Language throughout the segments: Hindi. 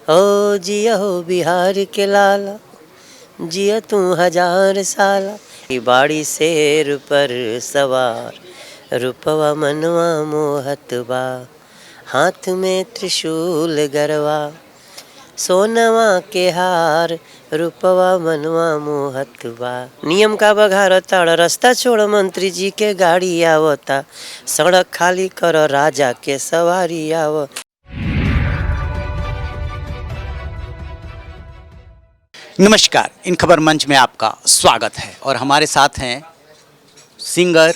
ओ जिया हो बिहार के लाला, जिया तू हजार साला। बाड़ी शेर पर सवार, रूपवा मनवा मोहत बा, हाथ में त्रिशूल गरवा, सोनवा के हार, रूपवा मनवा मोहत बा। नियम का बघार ताड़, रास्ता छोड़ मंत्री जी के गाड़ी आवता, सड़क खाली कर राजा के सवारी आव। नमस्कार, इन खबर मंच में आपका स्वागत है और हमारे साथ हैं सिंगर,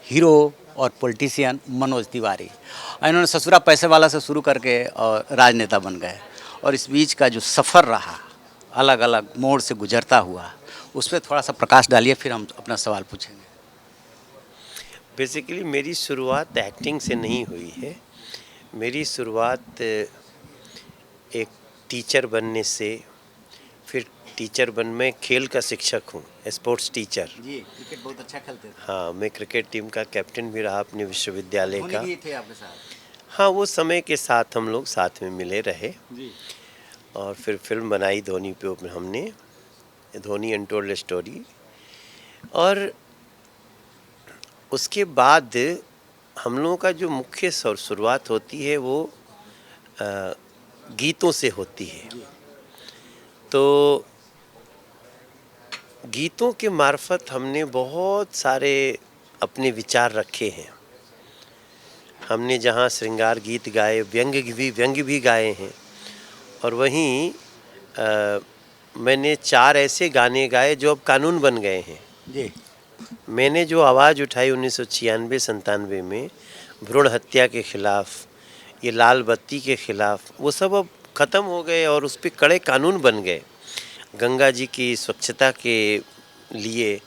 हीरो और पॉलिटिशियन मनोज तिवारी। इन्होंने ससुरा पैसे वाला से शुरू करके और राजनेता बन गए और इस बीच का जो सफ़र रहा अलग अलग मोड़ से गुजरता हुआ, उस पर थोड़ा सा प्रकाश डालिए, फिर हम अपना सवाल पूछेंगे। बेसिकली मेरी शुरुआत एक्टिंग से नहीं हुई है। मेरी शुरुआत एक टीचर बनने से, फिर टीचर मैं खेल का शिक्षक हूँ, स्पोर्ट्स टीचर। जी, क्रिकेट बहुत अच्छा खेलते थे। हाँ, मैं क्रिकेट टीम का कैप्टन भी रहा अपने विश्वविद्यालय का। भी थे आपके साथ? हाँ, वो समय के साथ हम लोग साथ में मिले रहे जी। और फिर फिल्म बनाई धोनी पे ऊपर हमने, धोनी अनटोल्ड स्टोरी। और उसके बाद हम लोगों का जो मुख्य शुरुआत होती है वो गीतों से होती है। तो गीतों के मार्फत हमने बहुत सारे अपने विचार रखे हैं। हमने जहाँ श्रृंगार गीत गाए, व्यंग्य भी गाए हैं। और वहीं मैंने 4 ऐसे गाने गाए जो अब कानून बन गए हैं। जी। मैंने जो आवाज़ उठाई 1996-97 में भ्रूण हत्या के खिलाफ, ये लाल बत्ती के खिलाफ, वो सब अब ख़त्म हो गए और उस पर कड़े कानून बन गए। गंगा जी की स्वच्छता के लिए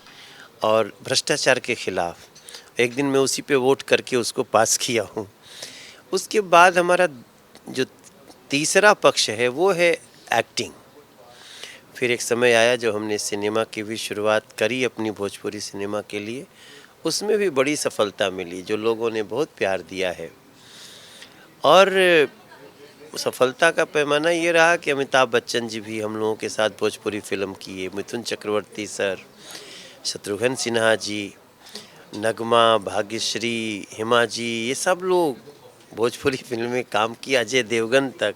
और भ्रष्टाचार के खिलाफ। एक दिन मैं उसी पे वोट करके उसको पास किया हूँ। उसके बाद हमारा जो तीसरा पक्ष है वो है एक्टिंग। फिर एक समय आया जब हमने सिनेमा की भी शुरुआत करी अपनी भोजपुरी सिनेमा के लिए। उसमें भी बड़ी सफलता मिली, जो लोगों ने बहुत प्यार दिया है। और सफलता का पैमाना ये रहा कि अमिताभ बच्चन जी भी हम लोगों के साथ भोजपुरी फिल्म किए, मिथुन चक्रवर्ती सर, शत्रुघ्न सिन्हा जी, नगमा, भाग्यश्री, हिमा जी, ये सब लोग भोजपुरी फिल्म में काम किया, अजय देवगन तक।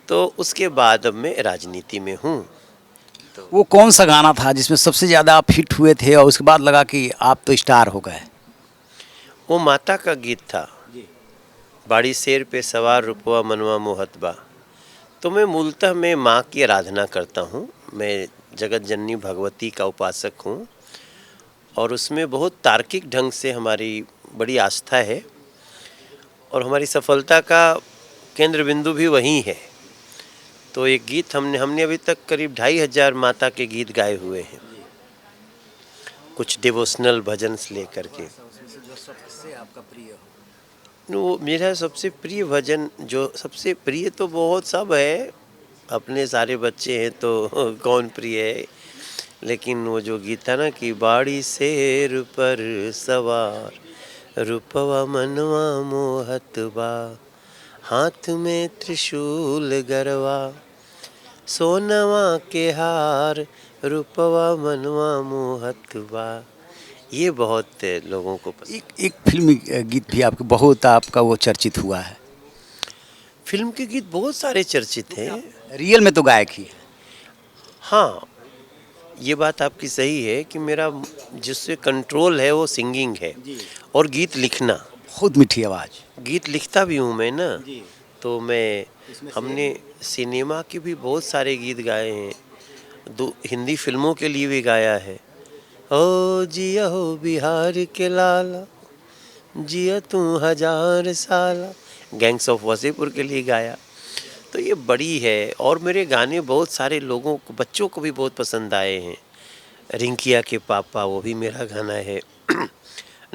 तो उसके बाद अब मैं राजनीति में हूँ। तो वो कौन सा गाना था जिसमें सबसे ज़्यादा आप हिट हुए थे और उसके बाद लगा कि आप तो स्टार हो गए? वो माता का गीत था, जी। बाड़ी शेर पे सवार, रूपवा मनवा मोहत बा। तो मैं माँ की आराधना करता हूँ। मैं जगत जननी भगवती का उपासक हूँ और उसमें बहुत तार्किक ढंग से हमारी बड़ी आस्था है और हमारी सफलता का केंद्र बिंदु भी वही है। तो एक गीत हमने अभी तक करीब 2500 माता के गीत गाए हुए हैं, कुछ डिवोशनल भजन लेकर के। आपका प्रिय हो? वो मेरा सबसे प्रिय भजन, जो सबसे प्रिय तो बहुत सब है, अपने सारे बच्चे हैं तो कौन प्रिय है, लेकिन वो जो गीत था ना कि बाड़ी शेर पर सवार, रूपवा मनवा मोहत बा, हाथ में त्रिशूल गरवा, सोनवा के हार, रूपवा मनवा मोहत बा। ये बहुत लोगों को पसंद। एक फिल्मी गीत भी आपके बहुत आपका वो चर्चित हुआ है। फिल्म के गीत बहुत सारे चर्चित हैं। रियल में तो गायक ही है। हाँ, ये बात आपकी सही है कि मेरा जिससे कंट्रोल है वो सिंगिंग है और गीत लिखना। बहुत मीठी आवाज़। गीत लिखता भी हूँ मैं ना। जी। तो हमने सिनेमा के भी बहुत सारे गीत गाए हैं, 2 हिंदी फिल्मों के लिए भी गाया है। ओ जिया हो बिहार के लाला, जिया तू हजार साला, गैंग्स ऑफ वसेपुर के लिए गाया। तो ये बड़ी है और मेरे गाने बहुत सारे लोगों को, बच्चों को भी बहुत पसंद आए हैं। रिंकिया के पापा, वो भी मेरा गाना है।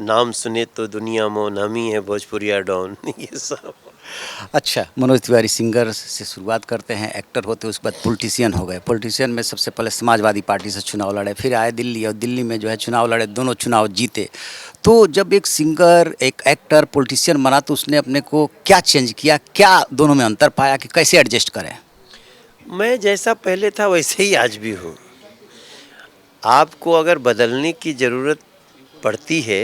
नाम सुने तो दुनिया मो नामी है भोजपुरिया डॉन, ये सब अच्छा, मनोज तिवारी सिंगर से शुरुआत करते हैं, एक्टर होते उसके बाद पॉलिटिशियन हो गए। पॉलिटिशियन में सबसे पहले समाजवादी पार्टी से चुनाव लड़े, फिर आए दिल्ली और दिल्ली में जो है चुनाव लड़े, दोनों चुनाव जीते। तो जब एक सिंगर, एक एक्टर, पॉलिटिशियन बना तो उसने अपने को क्या चेंज किया, क्या दोनों में अंतर पाया कि कैसे एडजस्ट करें? मैं जैसा पहले था वैसे ही आज भी हूँ। आपको अगर बदलने की ज़रूरत पड़ती है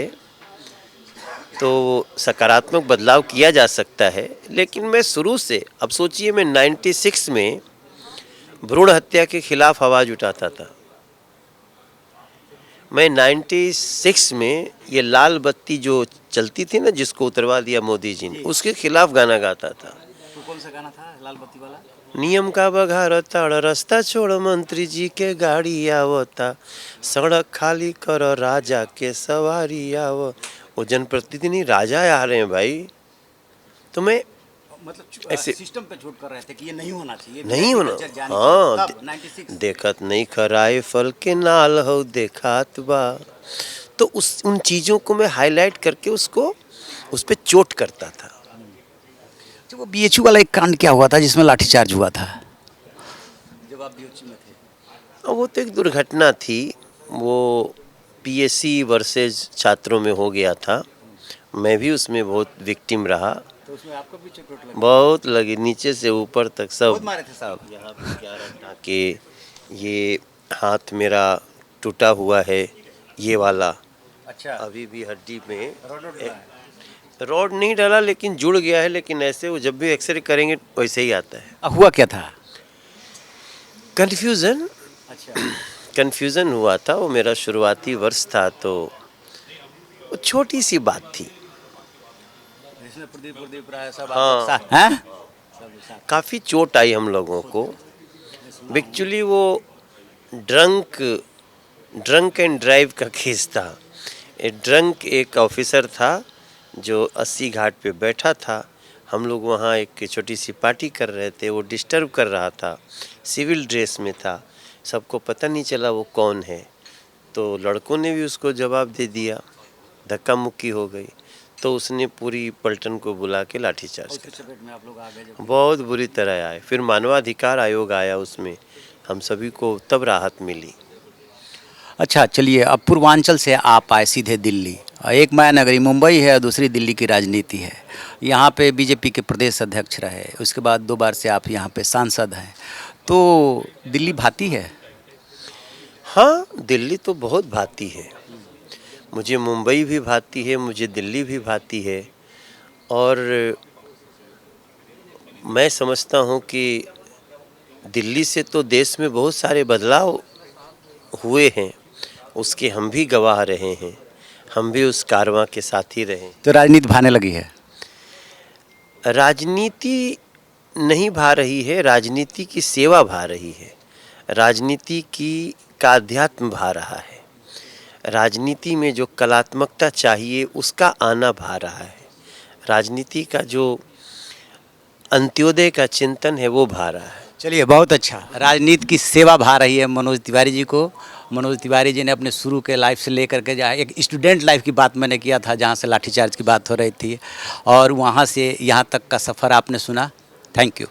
तो सकारात्मक बदलाव किया जा सकता है, लेकिन मैं शुरू से, अब सोचिए मैं 96 में भ्रूण हत्या के खिलाफ आवाज़ उठाता था। मैं 96 में ये लाल बत्ती जो चलती थी ना, जिसको उतरवा दिया मोदी जी ने, उसके खिलाफ गाना गाता था। तो कौन सा गाना था लाल बत्ती वाला? नियम का बघार ताड़ रास्ता छोड़ मंत्री जी के गाड़ी आवता, सड़क खाली कर राजा के सवारी आव। वो जनप्रतिनिधि राजा आ रहे हैं भाई। तो मैं मतलब ऐसे सिस्टम पे झूठ कर रहे थे कि ये नहीं होना चाहिए, नहीं होना, कल्चर जाने हाँ, चाहिए। तब 96 देखत नहीं खराए फल के नाल हो देखात बा। तो उस उन चीज़ों को मैं हाईलाइट करके उसको, उस पर चोट करता था। तो वो बीएचयू वाला एक कांड क्या हुआ था जिसमें लाठीचार्ज हुआ था जब आप बीएचयू में थे? और वो तो एक दुर्घटना थी, वो पीएससी वर्सेस छात्रों में हो गया था। मैं भी उसमें बहुत विक्टिम रहा। तो उसमें आपको भी चोट लगी? बहुत लगी, नीचे से ऊपर तक सब। बहुत मारे थे साहब? यहाँ पे 11 टाँके, ये हाथ मेरा टूटा हुआ है, ये वाला अच्छा, अभी भी हड्डी में रोड रॉड नहीं डाला, लेकिन जुड़ गया है। लेकिन ऐसे वो जब भी एक्सरे करेंगे वैसे ही आता है। हुआ क्या था? कन्फ्यूज़न अच्छा, कन्फ्यूज़न हुआ था। वो मेरा शुरुआती वर्ष था, तो वो छोटी सी बात थी। इसमें प्रदीप राय सब हाँ, हैं? काफ़ी चोट आई हम लोगों को। एक्चुअली वो ड्रंक ड्रंक एंड ड्राइव का केस था। ड्रंक एक ऑफिसर था जो 80 घाट पे बैठा था। हम लोग वहाँ एक छोटी सी पार्टी कर रहे थे, वो डिस्टर्ब कर रहा था, सिविल ड्रेस में था, सबको पता नहीं चला वो कौन है। तो लड़कों ने भी उसको जवाब दे दिया, धक्का मुक्की हो गई। तो उसने पूरी पलटन को बुला के लाठीचार्ज किया। आप लोग आ गए जब? बहुत बुरी तरह आए। फिर मानवाधिकार आयोग आया, उसमें हम सभी को तब राहत मिली। अच्छा, चलिए, अब पूर्वांचल से आप आए सीधे दिल्ली। एक माया नगरी मुंबई है और दूसरी दिल्ली की राजनीति है। यहाँ पे बीजेपी के प्रदेश अध्यक्ष रहे, उसके बाद 2 बार से आप यहाँ पे सांसद हैं। तो दिल्ली भाती है? हाँ, दिल्ली तो बहुत भाती है। मुझे मुंबई भी भाती है, मुझे दिल्ली भी भाती है। और मैं समझता हूँ कि दिल्ली से तो देश में बहुत सारे बदलाव हुए हैं, उसके हम भी गवाह रहे हैं। हम भी उस कारवां के साथ ही रहे। तो राजनीति भाने लगी है? राजनीति नहीं भा रही है, राजनीति की सेवा भा रही है। राजनीति का अध्यात्म भा रहा है। राजनीति में जो कलात्मकता चाहिए उसका आना भा रहा है। राजनीति का जो अंत्योदय का चिंतन है वो भा रहा है। चलिए, बहुत अच्छा। राजनीति की सेवा भा रही है मनोज तिवारी जी को। मनोज तिवारी जी ने अपने शुरू के लाइफ से लेकर के, जहाँ एक स्टूडेंट लाइफ की बात मैंने किया था, जहाँ से लाठीचार्ज की बात हो रही थी, और वहाँ से यहाँ तक का सफ़र आपने सुना। Thank you.